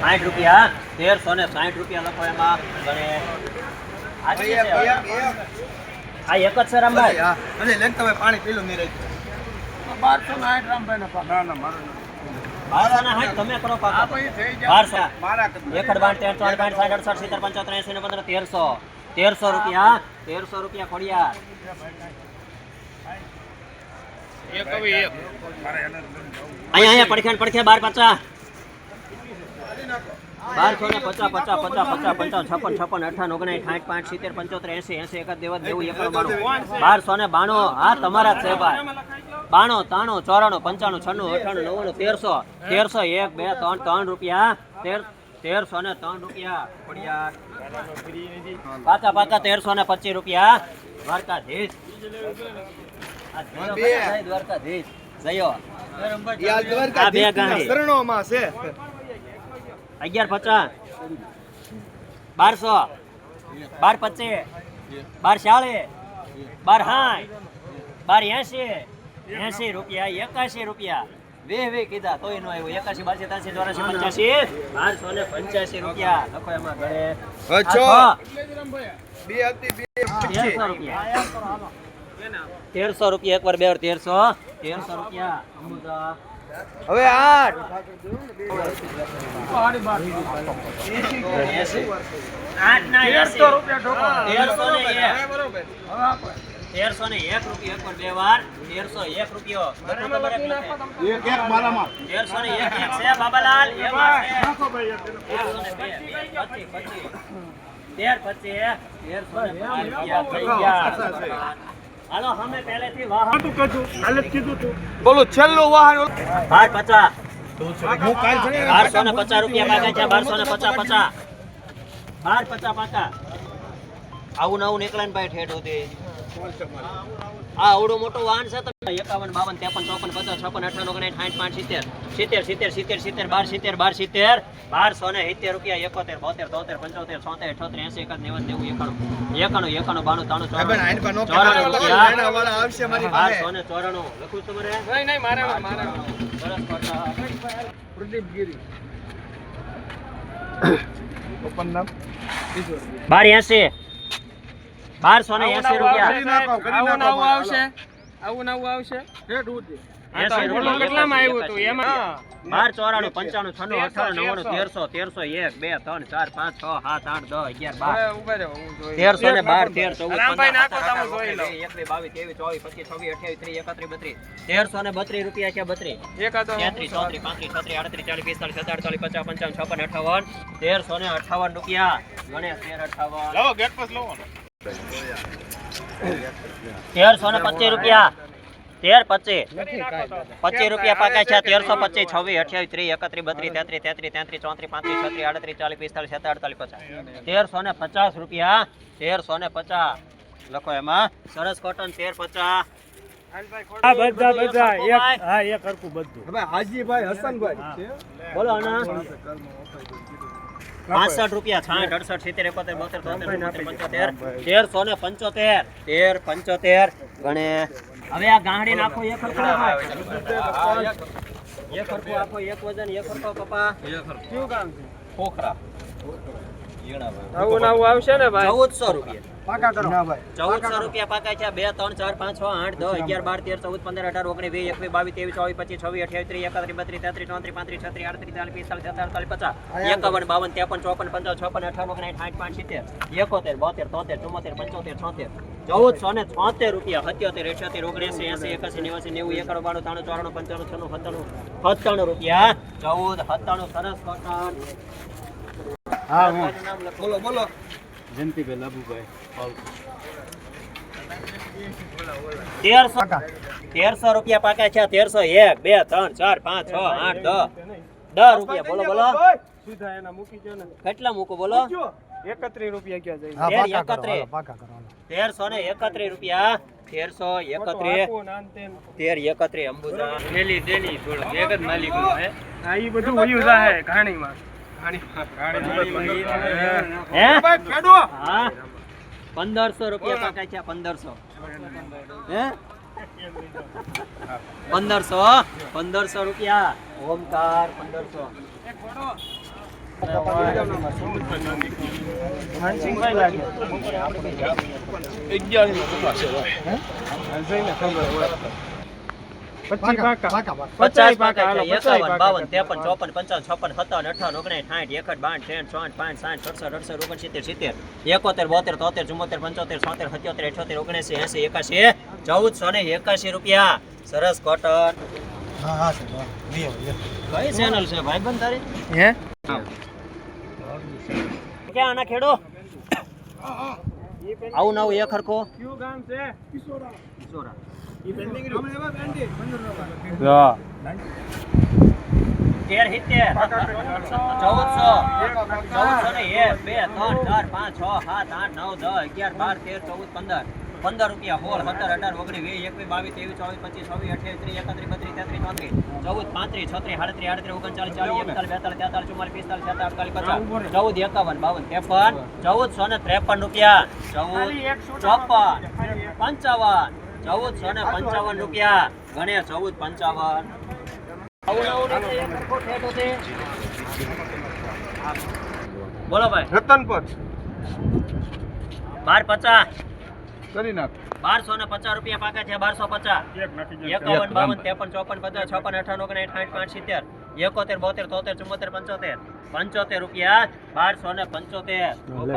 60 રૂપિયા 1360 રૂપિયા લખો એમાં ગણે આ એક જ છે રામભાઈ અને લેન તમે પાણી પી લો નીરજ 1260 રામભાઈ ના ના ના મારો 1260 તમે કરો પાકા 1200 મારા 1 12 13 14 60 70 75 80 85 1300 રૂપિયા 1300 રૂપિયા ખોડિયા એક હવે એક અહીંયા પડખે 1250 1250 50 50 50 55 56 58 59 60 65 70 75 80 81 દેવત દેવું 1292 હા તમારા જ છે ભાઈ 92 93 94 95 96 98 90 1300 1 2 3 3 રૂપિયા 1303 રૂપિયા ખોડિયા પાકા 1325 રૂપિયા દ્વારકાધીશ દ્વારકાધીશ જયો આ બે ગાડી શરણોમાં છે 1150 1200 1225 1240 1260 1280 રૂપિયા 81 રૂપિયા વે કીધા તોય નો આવ્યો 81 82 83 84 1285 રૂપિયા લખો એમાં ઘરે 1300 રૂપિયા એકવાર બે 1300 રૂપિયા અમુદા હવે 8 1301 રૂપિયા એકવાર બે વાર 1301 રૂપિયો 1301 છે બાબાલાલ એમાં છે 1325 હાલો અમે પહેલેથી વાહન હાલત કીધું તું બોલો છેલ્લું વાહન 1250 હું કાલ છે 1250 રૂપિયા પાકા છે 1250 1250 પાકા આવું નવું નીકળે ને ભાઈ ઠેઠ હોતી આ આવડું મોટું વાહન છે તમે 51 52 53 54 55 56 58 65 70 70 70 1270 રૂપિયા 71 72 73 75 76 77 80 91 91 92 વાળા આવશે મારી પાસે 1294 લખું તમારે નહીં મારે પ્રદીપ ગીરી ઓપન નામ 1280 1280 રૂપિયા આવું નવું આવશે કેટલામાં આવ્યું હતું એમાં 1294 95 96 98 99 100 1300 1 2 3 4 5 6 7 8 10 11 12 1312 14 1332 રૂપિયા છે 32 33 34 35 36 38 40 45 47 50 55 56 58 1358 રૂપિયા ગણેશ 1358 લાવો ગેટ પાસ લાવો 1325 રૂપિયા 1325 રૂપિયા પાકા છે 1325 26 28 30 31 32 33 33 34 35 36 37 48 50 1350 રૂપિયા 1350 લખો એમાં સરસ કોટન 1350 એક હરખું બધું હવે હાજીભાઈ હસનભાઈ બોલો આના 65 રૂપિયા 66 68 70 1375 ગણે હવે આ ગાંડી નાખો એક હરખો એક હરખો આપો એક વજન એક હરખો કપા શું કામ છે ખોખરા આવું આવશે ને ભાઈ 1400 રૂપિયા પાકા કરો ના ભાઈ 1400 રૂપિયા પાકા છે 2 3 4 5 6 8 10 11 12 13 14 15 18 19 20 21 22 23 24 26 28 30 31 33 34 35 36 37 40 45 51 52 53 54 55 58 59 60 71 72 73 74 75 75 1476 રૂપિયા 77 78 79 80 81 90 91 92 93 94 95 96 97 રૂપિયા 1497 સરસ કોટન હા બોલો જયંતિભાઈ લાભુભાઈ 1300 રૂપિયા પાકા છે 1301 2 3 4 5 6 8 10 10 રૂપિયા બોલો સીધા એના મૂકી દો ને કેટલા મૂકો બોલો 31 રૂપિયા ક્યાં જાય પાકા કરો 1331 રૂપિયા 1331 અંબુજા ડેલી થોડું એક જ માલિક હે આ ઈ બધું વયું જાહે ઘાણીમાં હે હા 1500 રૂપિયા પાકા છે 1500 હે 1500 રૂપિયા ઓમકાર 1500 માનસિંહભાઈ લાગે 11 નો કપાસ છે ભાઈ. જઈને ખબર હોય 25 પાકા 50 પાકા હાલો 51 50 52 પાકા 53 54 55 56 57 58 59 60 61 62 63 67 68 69 70 71 72 73 74 75 77 78 79 80 81 1481 રૂપિયા. સરસ કોટન. કઈ ચેનલ છે ભાઈબંધ તારી? હે ક્યાં આના ખેડો? આવું નવું એક હરખો કયું ગામ છે કિશોરા. હા 13 1400 1400 ને 1 2 3 4 5 6 7 8 9 10 11 12 13 14 15 રૂપિયા 16 17 18 19 20 21 22 23 24 25 26 28 30 31 32 33 34 14 43 રૂપિયા 1455 રૂપિયા ગણે 1455 બોલો ભાઈ. રતનપર 1250 કરી નાખ 1250 રૂપિયા પાકા છે. 1250 51 52 53 54 55 56 58 59 60 71 72 73 74 75 રૂપિયા 1275